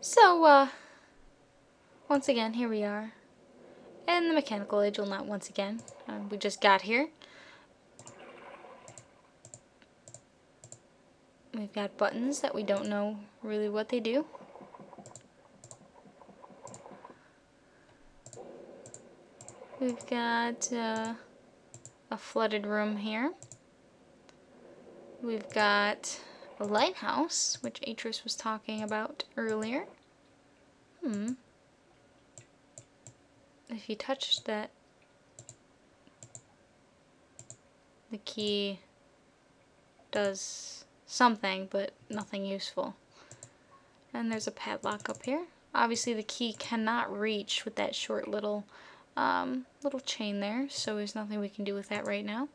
So, once again, here we are. In the mechanical age, well, not once again. We just got here. We've got buttons that we don't know really what they do. We've got a flooded room here. We've got a lighthouse, which Atris was talking about earlier. If you touch that, the key does something, but nothing useful. And there's a padlock up here. Obviously the key cannot reach with that short little chain there, so there's nothing we can do with that right now.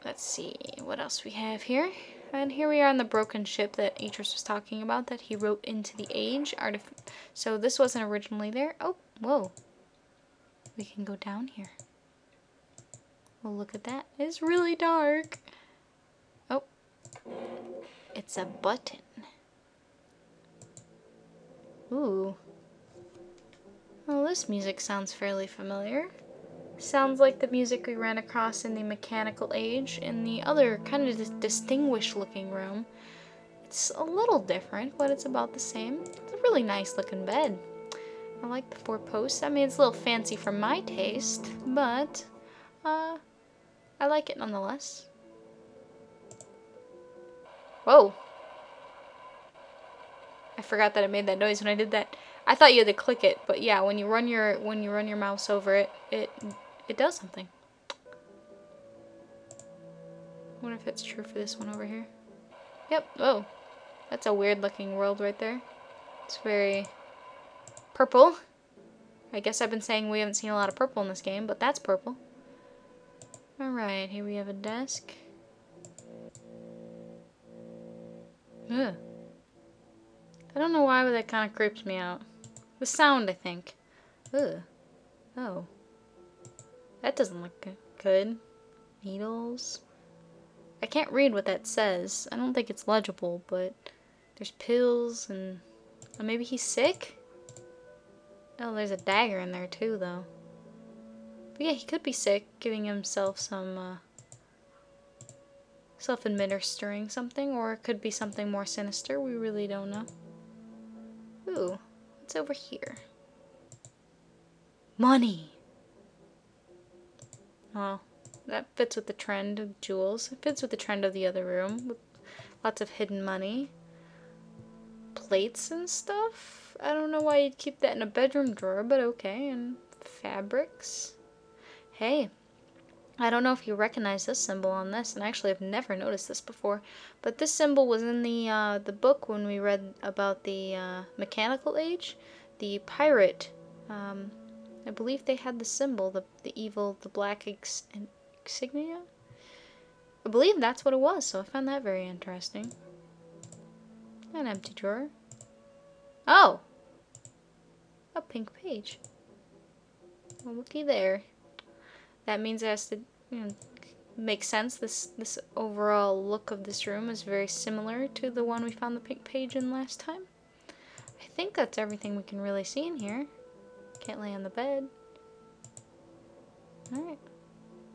Let's see what else we have here. And here we are on the broken ship that Atris was talking about that he wrote into the age. So this wasn't originally there. Oh, whoa. We can go down here. Well, look at that. It's really dark. Oh. It's a button. Ooh. Well, this music sounds fairly familiar. Sounds like the music we ran across in the mechanical age in the other kind of distinguished looking room. It's a little different, but it's about the same. It's a really nice looking bed. I like the 4 posts. I mean, it's a little fancy for my taste, but I like it nonetheless. Whoa. I forgot that it made that noise when I did that. I thought you had to click it, but yeah, when you run your mouse over it, it does something. I wonder if it's true for this one over here. Yep. Oh, that's a weird looking world right there. It's very purple. I guess I've been saying we haven't seen a lot of purple in this game, but that's purple. Alright, here we have a desk. Ugh. I don't know why, but that kind of creeps me out. The sound, I think. Ugh. Oh. That doesn't look good. Needles. I can't read what that says. I don't think it's legible, but there's pills and maybe he's sick? Oh, there's a dagger in there too, though. But yeah, he could be sick, giving himself some self-administering something, or it could be something more sinister. We really don't know. Ooh, what's over here? Money! Oh, that fits with the trend of jewels. It fits with the trend of the other room, with lots of hidden money. Plates and stuff? I don't know why you'd keep that in a bedroom drawer, but okay. And fabrics. Hey, I don't know if you recognize this symbol on this, and actually I've never noticed this before, but this symbol was in the book when we read about the mechanical age. The pirate, I believe they had the symbol, the evil, the black insignia? I believe that's what it was, so I found that very interesting. An empty drawer. Oh! A pink page. Well, looky there. That means it has to, make sense. This overall look of this room is very similar to the one we found the pink page in last time. I think that's everything we can really see in here. Can't lay on the bed. Alright.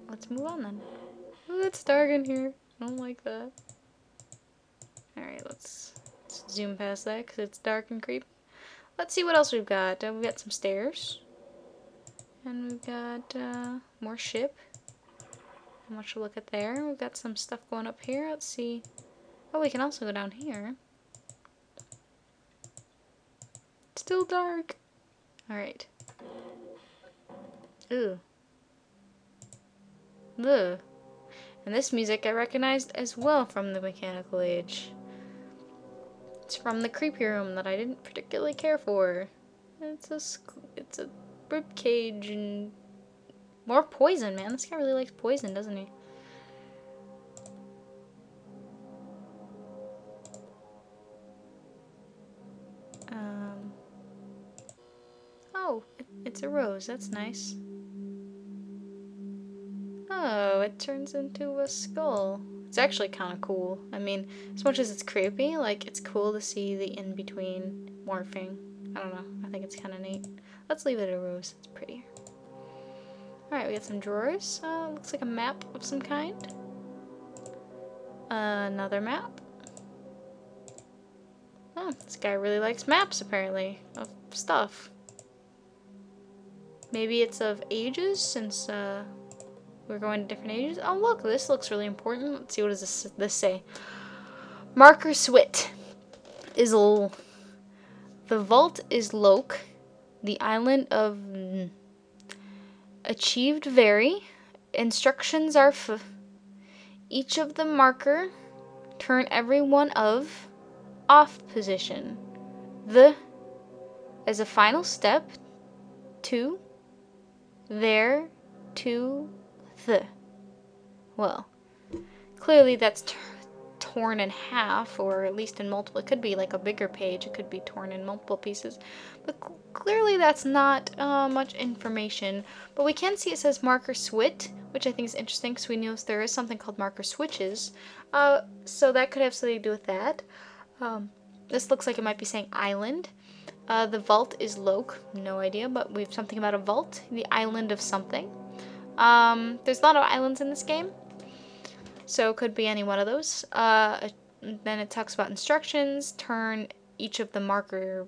Let's move on then. Ooh, it's dark in here. I don't like that. Alright, let's zoom past that because it's dark and creepy. Let's see what else we've got. We've got some stairs. And we've got more ship. Not much to look at there. We've got some stuff going up here. Let's see. Oh, we can also go down here. It's still dark. Alright. Ooh. Ugh. And this music I recognized as well from the mechanical age. It's from the creepy room that I didn't particularly care for. It's a rib cage and more poison, man. This guy really likes poison, doesn't he? Oh, it's a rose. That's nice. Oh, it turns into a skull. It's actually kind of cool. I mean, as much as it's creepy, like, it's cool to see the in-between morphing. I don't know. I think it's kind of neat. Let's leave it a rose. It's prettier. Alright, we got some drawers. Looks like a map of some kind. Another map. Oh, this guy really likes maps, apparently, of stuff. Maybe it's of ages, since, we're going to different ages. Oh, look, this looks really important. Let's see, what does this say? Marker Swit is the vault is Loke. The island of achieved vary. Instructions are each of the marker turn every one of off position. The as a final step to there to the. Well, clearly that's torn in half, or at least in multiple. It could be like a bigger page. It could be torn in multiple pieces. But clearly that's not much information. But we can see it says marker swit, which I think is interesting because we know there is something called marker switches. So that could have something to do with that. This looks like it might be saying island. The vault is Loke. No idea, but we have something about a vault. The island of something. There's a lot of islands in this game. So it could be any one of those. Then it talks about instructions. Turn each of the marker.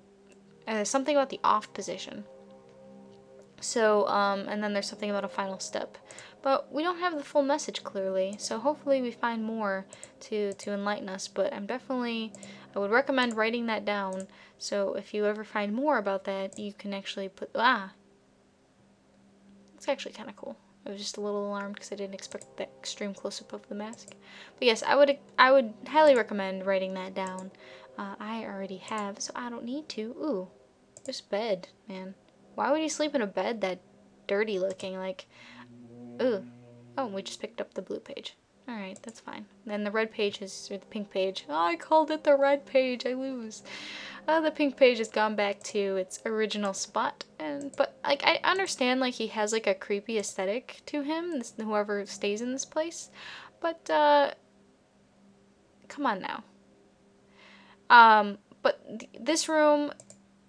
Something about the off position. So, and then there's something about a final step. But we don't have the full message clearly. So hopefully we find more to enlighten us. But I would recommend writing that down. So if you ever find more about that, you can actually put, it's actually kind of cool. I was just a little alarmed because I didn't expect that extreme close-up of the mask. But yes, I would highly recommend writing that down. I already have, so I don't need to. Ooh, this bed, man. Why would you sleep in a bed that dirty looking? Like, ooh. Oh, we just picked up the blue page. Alright, that's fine. Then the red page or the pink page. Oh, I called it the red page. I lose. The pink page has gone back to its original spot. But, like, I understand, like, he has, like, a creepy aesthetic to him, whoever stays in this place. But, come on now. But this room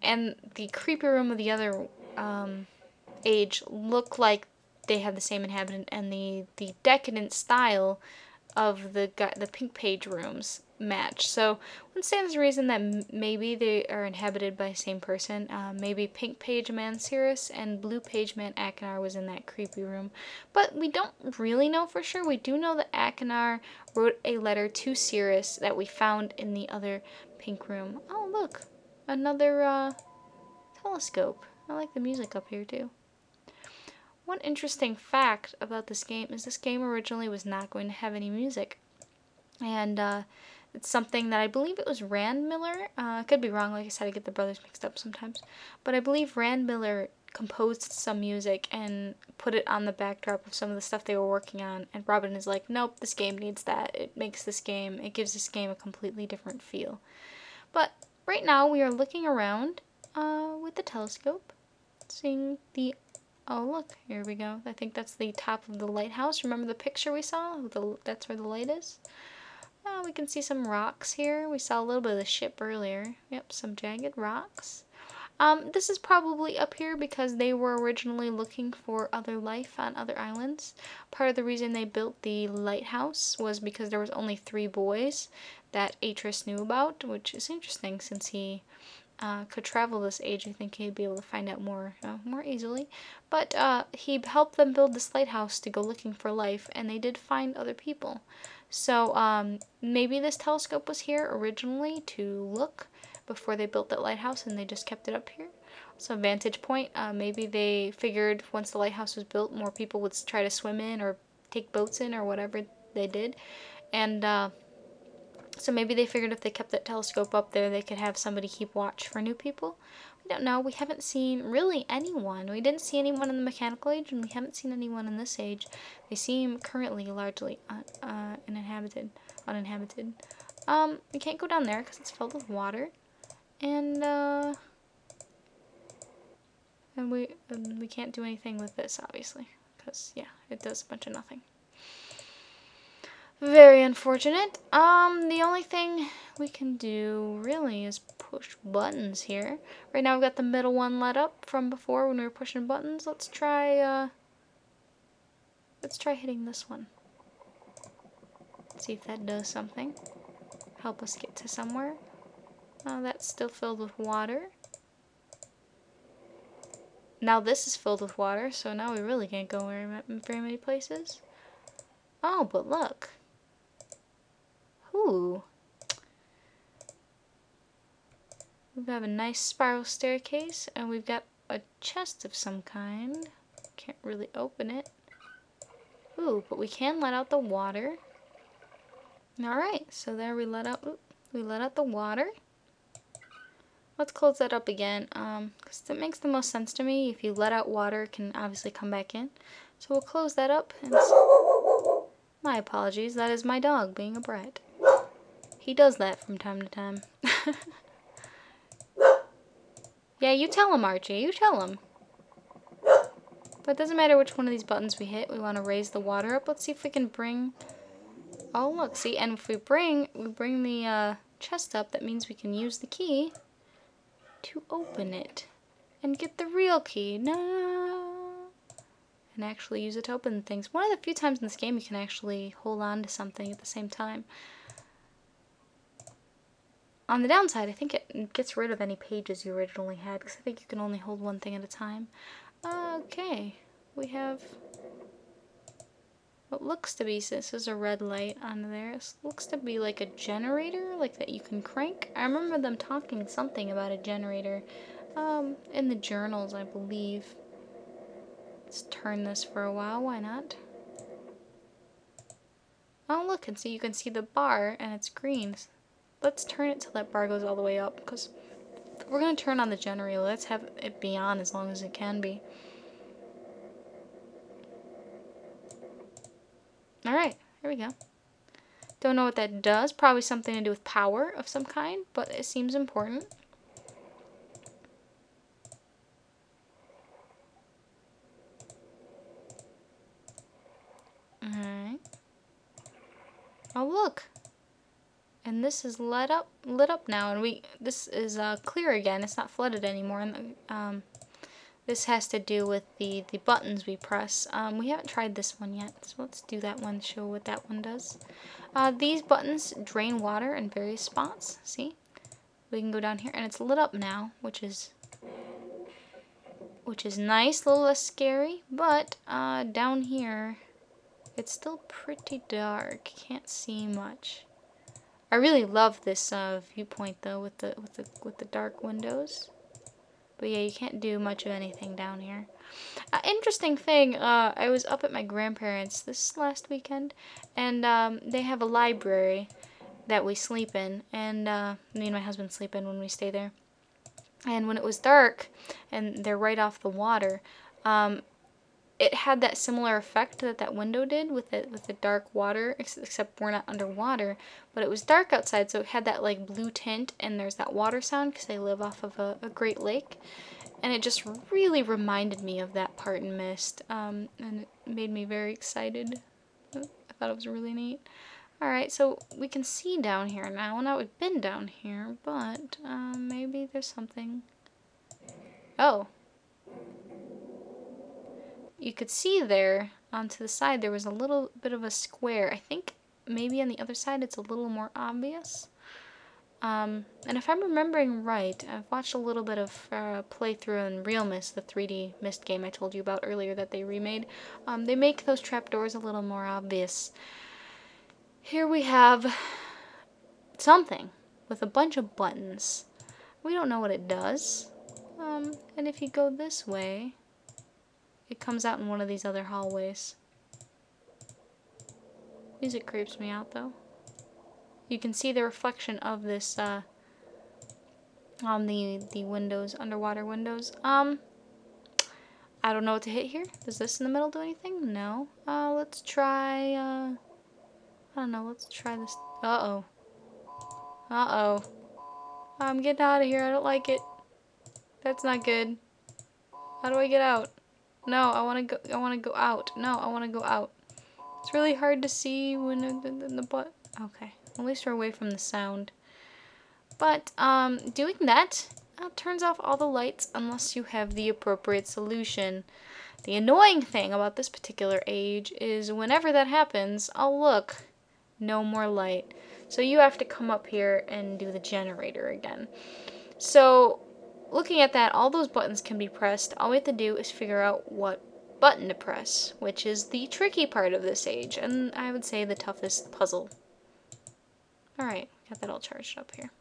and the creepy room of the other, age look like they have the same inhabitant, and the decadent style of the pink page rooms match. So wouldn't say there's a reason that maybe they are inhabited by the same person. Maybe pink page man Cirrus and blue page man Akinar was in that creepy room. But we don't really know for sure. We do know that Akinar wrote a letter to Cirrus that we found in the other pink room. Oh, look. Another telescope. I like the music up here too. One interesting fact about this game is this game originally was not going to have any music. And it's something that I believe it was Rand Miller. I could be wrong, like I said, I get the brothers mixed up sometimes. But I believe Rand Miller composed some music and put it on the backdrop of some of the stuff they were working on. And Robin is like, nope, this game needs that. It gives this game a completely different feel. But right now we are looking around with the telescope, seeing the... Oh, look, here we go. I think that's the top of the lighthouse. Remember the picture we saw? That's where the light is. We can see some rocks here. We saw a little bit of the ship earlier. Yep, some jagged rocks. This is probably up here because they were originally looking for other life on other islands. Part of the reason they built the lighthouse was because there was only 3 boys that Atris knew about, which is interesting since he could travel this age. I think he'd be able to find out more easily. But he helped them build this lighthouse to go looking for life, and they did find other people. So maybe this telescope was here originally to look before they built that lighthouse, and they just kept it up here. So vantage point. Maybe they figured once the lighthouse was built, more people would try to swim in or take boats in or whatever they did. And so maybe they figured if they kept that telescope up there, they could have somebody keep watch for new people. We don't know. We haven't seen really anyone. We didn't see anyone in the mechanical age, and we haven't seen anyone in this age. They seem currently largely uninhabited. We can't go down there because it's filled with water, and we can't do anything with this, obviously, because yeah, it does a bunch of nothing. Very unfortunate. The only thing we can do really is push buttons here. Right now we've got the middle one lit up from before when we were pushing buttons. Let's try hitting this one. See if that does something. Help us get to somewhere. Oh, that's still filled with water. Now this is filled with water, so now we really can't go very many places. Oh, but look. Ooh. We have a nice spiral staircase, and we've got a chest of some kind. Can't really open it. Ooh, but we can let out the water. Alright, so there we let out the water. Let's close that up again, because it makes the most sense to me. If you let out water, it can obviously come back in. So we'll close that up. And my apologies, that is my dog being a brat. He does that from time to time. Yeah, you tell him, Archie. You tell him. But it doesn't matter which one of these buttons we hit. We want to raise the water up. Let's see if we can bring... Oh, look. See, and if we bring the chest up, that means we can use the key to open it. And get the real key. No. And actually use it to open things. One of the few times in this game you can actually hold on to something at the same time. On the downside, I think it gets rid of any pages you originally had, because I think you can only hold one thing at a time. Okay, we have what looks to be, this is a red light on there, this looks to be like a generator, like that you can crank. I remember them talking something about a generator in the journals, I believe. Let's turn this for a while, why not? Oh look, and see, you can see the bar, and it's green. Let's turn it till that bar goes all the way up, because we're going to turn on the generator. Let's have it be on as long as it can be. Alright, here we go. Don't know what that does. Probably something to do with power of some kind, but it seems important. Alright. Oh look! And this is lit up now, and this is clear again. It's not flooded anymore. And this has to do with the buttons we press. We haven't tried this one yet, so let's do that one. Show what that one does. These buttons drain water in various spots. See, we can go down here, and it's lit up now, which is nice. A little less scary, but down here, it's still pretty dark. Can't see much. I really love this viewpoint though, with the dark windows. But yeah, you can't do much of anything down here. Interesting thing, I was up at my grandparents' this last weekend, and they have a library that we sleep in, and me and my husband sleep in when we stay there. And when it was dark, and they're right off the water, it had that similar effect that window did with the dark water, except we're not underwater, but it was dark outside, so it had that like blue tint, and there's that water sound because they live off of a great lake, and it just really reminded me of that part in Myst, and it made me very excited. I thought it was really neat. Alright, so we can see down here now. Now we've been down here, but maybe there's something. Oh. You could see there, onto the side, there was a little bit of a square. I think maybe on the other side it's a little more obvious. And if I'm remembering right, I've watched a little bit of playthrough in Real Myst, the 3D Myst game I told you about earlier that they remade. They make those trapdoors a little more obvious. Here we have something with a bunch of buttons. We don't know what it does. And if you go this way, it comes out in one of these other hallways. Music creeps me out though. You can see the reflection of this on the windows, underwater windows. I don't know what to hit here. Does this in the middle do anything? No. Let's try I don't know, let's try this. Uh-oh. Uh-oh. I'm getting out of here. I don't like it. That's not good. How do I get out? No, I want to go out. No, I want to go out. It's really hard to see when the butt. Okay, at least we're away from the sound. But doing that turns off all the lights unless you have the appropriate solution. The annoying thing about this particular age is whenever that happens, oh look, no more light. So you have to come up here and do the generator again. So looking at that, all those buttons can be pressed. All we have to do is figure out what button to press, which is the tricky part of this age, and I would say the toughest puzzle. Alright, got that all charged up here.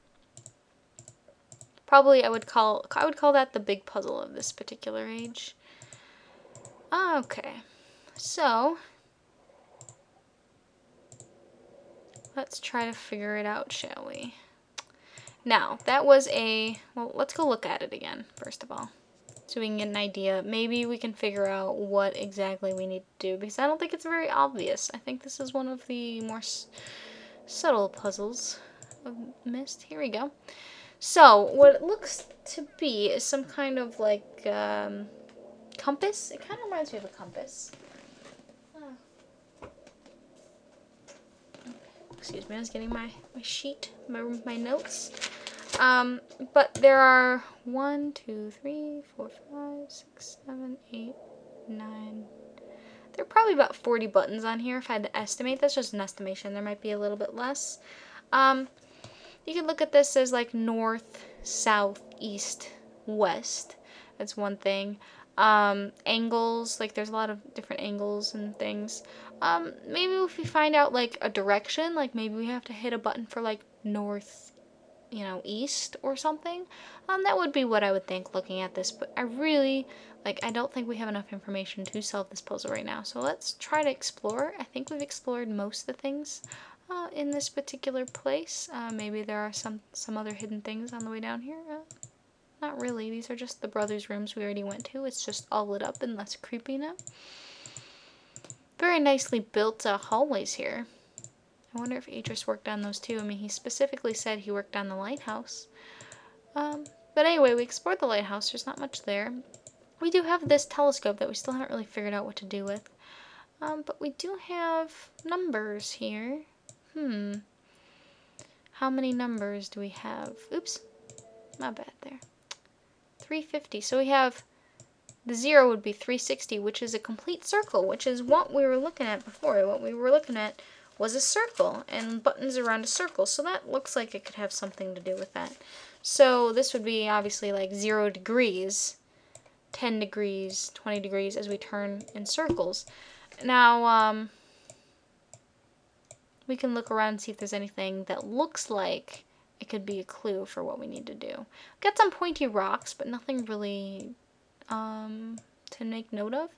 Probably I would call that the big puzzle of this particular age. Okay, so let's try to figure it out, shall we? Now, that was well, let's go look at it again, first of all, so we can get an idea. Maybe we can figure out what exactly we need to do, because I don't think it's very obvious. I think this is one of the more subtle puzzles of Myst. Here we go. So, what it looks to be is some kind of, like, compass. It kind of reminds me of a compass. Excuse me, I was getting my sheet, my notes. But there are 1, 2, 3, 4, 5, 6, 7, 8, 9. There are probably about 40 buttons on here if I had to estimate. That's just an estimation. There might be a little bit less. You can look at this as like north, south, east, west. That's one thing. Angles, like there's a lot of different angles and things. Maybe if we find out like a direction, like maybe we have to hit a button for like north, east or something. That would be what I would think looking at this, but I don't think we have enough information to solve this puzzle right now. So let's try to explore. I think we've explored most of the things in this particular place. Maybe there are some other hidden things on the way down here. Not really. These are just the brothers' rooms we already went to. It's just all lit up and less creepy now. Very nicely built hallways here. I wonder if Idris worked on those too. I mean, he specifically said he worked on the lighthouse. But anyway, we explored the lighthouse. There's not much there. We do have this telescope that we still haven't really figured out what to do with. But we do have numbers here. How many numbers do we have? Oops. My bad there. 350. So we have the 0 would be 360, which is a complete circle, which is what we were looking at before. What we were looking at was a circle and buttons around a circle. So that looks like it could have something to do with that. So this would be obviously like 0 degrees, 10 degrees, 20 degrees as we turn in circles. Now, we can look around and see if there's anything that looks like it could be a clue for what we need to do. Got some pointy rocks, but nothing really to make note of.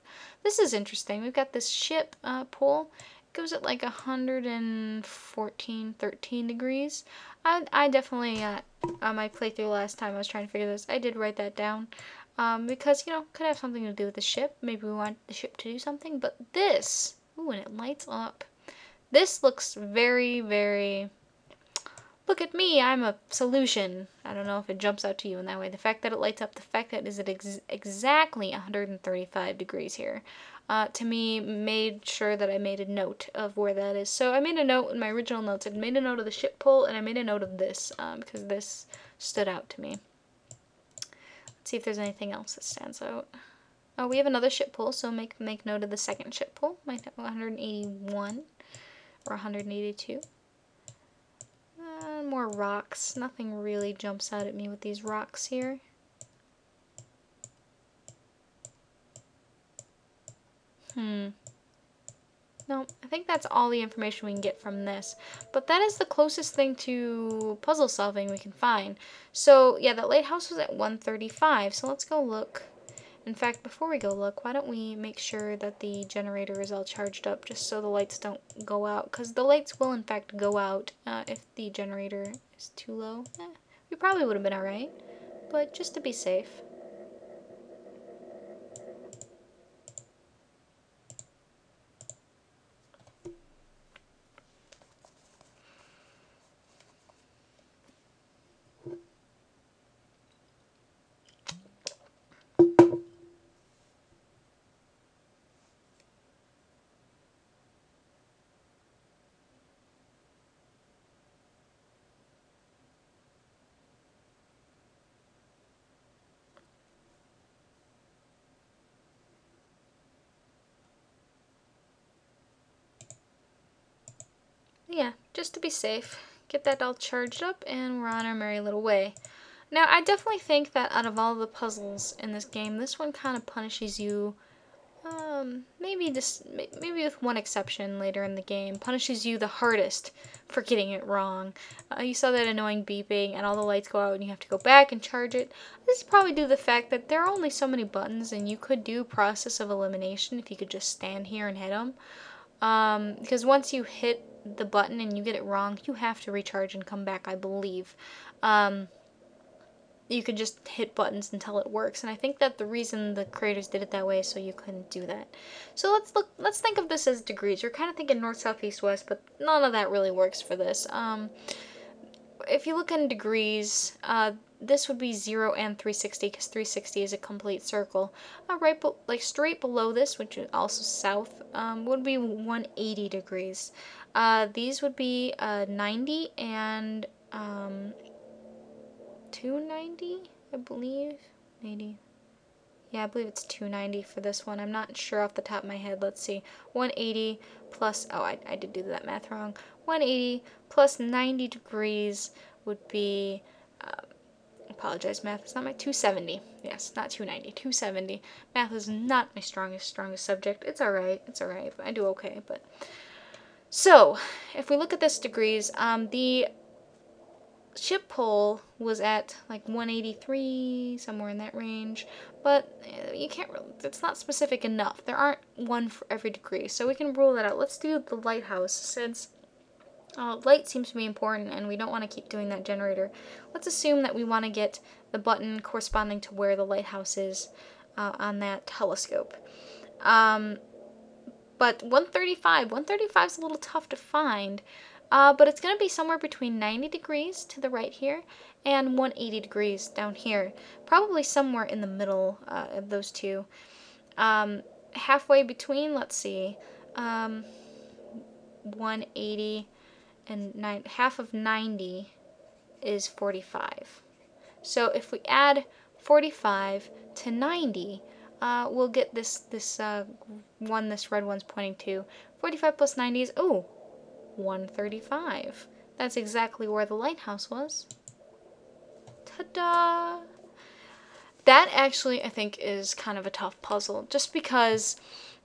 This is interesting. We've got this ship pole. It goes at like 114, 13 degrees. I definitely, on my playthrough last time I was trying to figure this, I did write that down. Because, could have something to do with the ship. Maybe we want the ship to do something. But this, ooh, and it lights up. This looks very, very... Look at me, I'm a solution. I don't know if it jumps out to you in that way. The fact that it lights up, the fact that it is at exactly 135 degrees here, to me, made sure that I made a note of where that is. So I made a note in my original notes. I made a note of the ship pole, and I made a note of this, because this stood out to me. Let's see if there's anything else that stands out. Oh, we have another ship pole, so make note of the second ship pole, 181 or 182. More rocks. Nothing really jumps out at me with these rocks here. No, I think that's all the information we can get from this. But that is the closest thing to puzzle solving we can find. So, yeah, that lighthouse was at 135, so let's go look. In fact, before we go look, why don't we make sure that the generator is all charged up just so the lights don't go out. Because the lights will, in fact, go out if the generator is too low. We probably would have been alright, but just to be safe. Yeah, just to be safe. Get that all charged up and we're on our merry little way. Now, I definitely think that out of all the puzzles in this game, this one kind of punishes you. Maybe with one exception later in the game, punishes you the hardest for getting it wrong. You saw that annoying beeping and all the lights go out and you have to go back and charge it. This is probably due to the fact that there are only so many buttons and you could do process of elimination if you could just stand here and hit them. Because once you hit the button and you get it wrong, you have to recharge and come back, I believe. You could just hit buttons until it works, and I think that the reason the creators did it that way is so you couldn't do that. So let's think of this as degrees. You're kind of thinking north, south, east, west, but none of that really works for this. If you look in degrees, this would be 0 and 360 because 360 is a complete circle. Like straight below this, which is also south, would be 180 degrees. These would be 90 and 290, I believe. 80. Yeah, I believe it's 290 for this one. I'm not sure off the top of my head. Let's see. 180 plus, oh, I did do that math wrong. 180 plus 90 degrees would be, apologize, math is not my 270. Yes, not 290, 270. Math is not my strongest subject. It's alright, I do okay, but. So, if we look at this degrees, the ship pole was at like 183, somewhere in that range, but you can't really, it's not specific enough. There aren't one for every degree, so we can rule that out. Let's do the lighthouse, since light seems to be important and we don't want to keep doing that generator. Let's assume that we want to get the button corresponding to where the lighthouse is on that telescope. But 135 is a little tough to find. But it's going to be somewhere between 90 degrees to the right here and 180 degrees down here. Probably somewhere in the middle of those two. Halfway between, let's see, 180 and half of 90 is 45. So if we add 45 to 90, we'll get this one this red one's pointing to. 45 plus 90 is, 135. That's exactly where the lighthouse was. Ta-da! That actually, I think, is kind of a tough puzzle, just because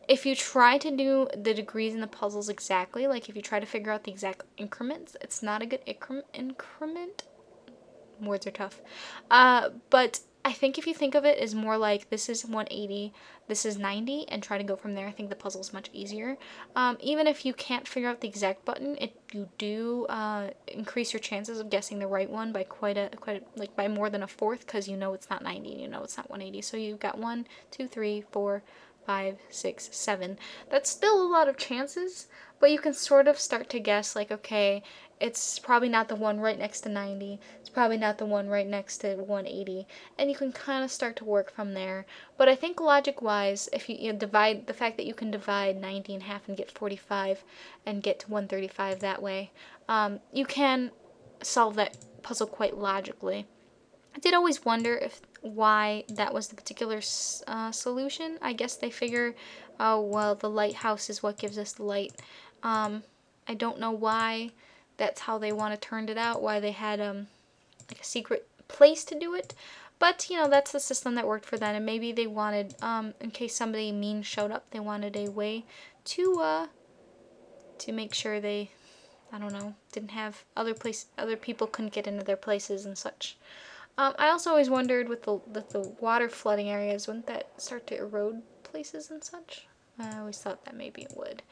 if you try to do the degrees in the puzzles exactly, like if you try to figure out the exact increments, it's not a good increment. Words are tough. But I think if you think of it as more like this is 180, this is 90, and try to go from there, I think the puzzle is much easier. Even if you can't figure out the exact button, you do increase your chances of guessing the right one by like by more than a fourth, because you know it's not 90, you know it's not 180. So you've got 1, 2, 3, 4, 5, 6, 7. That's still a lot of chances, but you can sort of start to guess, like, okay, it's probably not the one right next to 90. It's probably not the one right next to 180. And you can kind of start to work from there. But I think logic-wise, if you divide, the fact that you can divide 90 in half and get 45 and get to 135 that way, you can solve that puzzle quite logically. I did always wonder why that was the particular solution. I guess they figure, oh, well, the lighthouse is what gives us the light. I don't know why that's how they want to turn it out, why they had like a secret place to do it. But, that's the system that worked for them, and maybe they wanted, in case somebody mean showed up, they wanted a way to make sure they, I don't know, didn't have other people couldn't get into their places and such. I also always wondered with the water flooding areas, wouldn't that start to erode places and such? I always thought that maybe it would.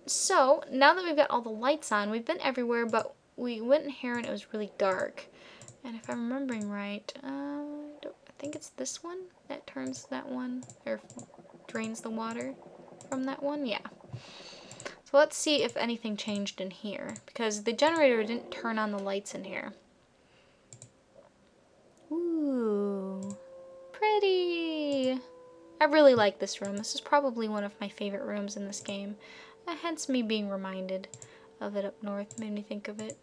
So now that we've got all the lights on, we've been everywhere, but we went in here and it was really dark. And if I'm remembering right, I think it's this one that turns that one, or drains the water from that one. Yeah. So let's see if anything changed in here, because the generator didn't turn on the lights in here. Ooh, pretty. I really like this room. This is probably one of my favorite rooms in this game. Hence me being reminded of it up north. Made me think of it.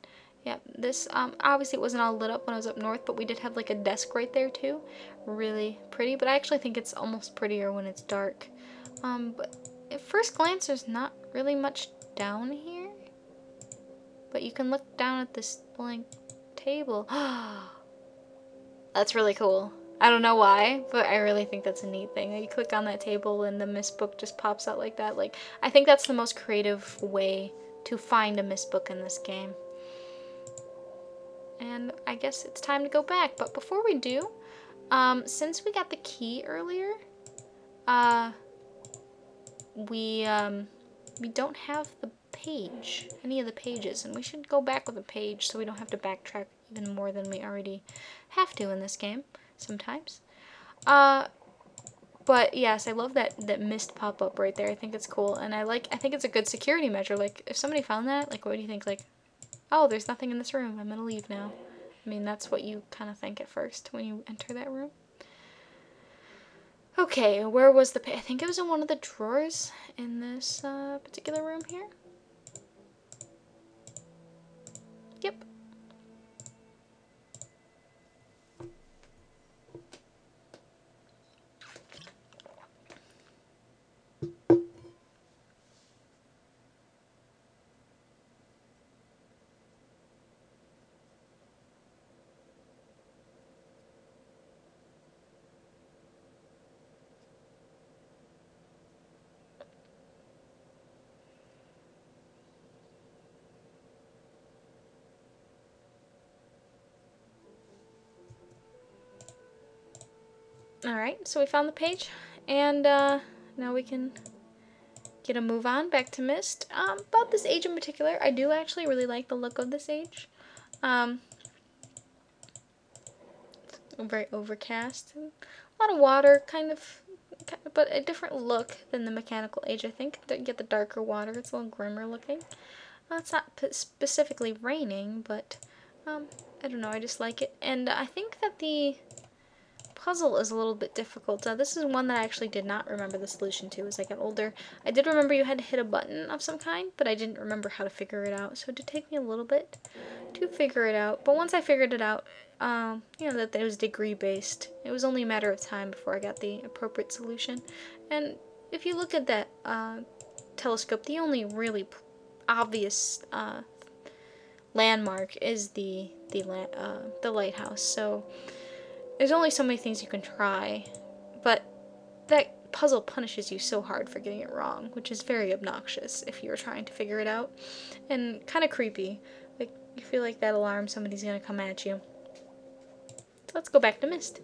Yeah, this, obviously it wasn't all lit up when I was up north, but we did have like a desk right there too. Really pretty, but I actually think it's almost prettier when it's dark. But at first glance, there's not really much down here. But you can look down at this blank table. That's really cool. I don't know why, but I really think that's a neat thing. You click on that table and the Myst book just pops out like that. Like, I think that's the most creative way to find a Myst book in this game. And I guess it's time to go back. But before we do, since we got the key earlier, we don't have the page, any of the pages, and we should go back with a page so we don't have to backtrack even more than we already have to in this game sometimes. But yes, I love that Myst pop-up right there. I think it's cool, and I think it's a good security measure. Like, if somebody found that, like, what do you think? Like, oh, there's nothing in this room, I'm gonna leave now. I mean, that's what you kind of think at first when you enter that room. Okay, where was the I think it was in one of the drawers in this particular room here. Yep. Alright, so we found the page, and now we can get a move on back to Myst. About this age in particular, I do actually really like the look of this age. Very overcast, a lot of water, kind of, but a different look than the mechanical age, I think. You get the darker water, it's a little grimmer looking. It's not specifically raining, but I don't know, I just like it. And I think that the puzzle is a little bit difficult. This is one that I actually did not remember the solution to as I got older. I did remember you had to hit a button of some kind, but I didn't remember how to figure it out. So it did take me a little bit to figure it out. But once I figured it out, you know, that it was degree based, it was only a matter of time before I got the appropriate solution. And if you look at that telescope, the only really obvious landmark is the lighthouse. So there's only so many things you can try, but that puzzle punishes you so hard for getting it wrong, which is very obnoxious if you're trying to figure it out, and kind of creepy. Like, you feel like that alarm, somebody's gonna come at you. So let's go back to Myst.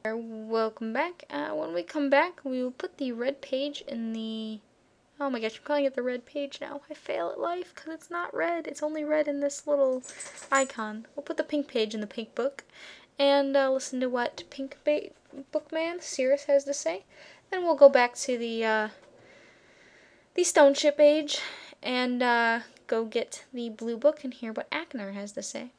Welcome back. When we come back, we will put the red page in the... Oh my gosh, I'm calling it the red page now. I fail at life because it's not red. It's only red in this little icon. We'll put the pink page in the pink book and listen to what Pink Bookman Cirrus has to say. Then we'll go back to the Stoneship age and go get the blue book and hear what Akner has to say.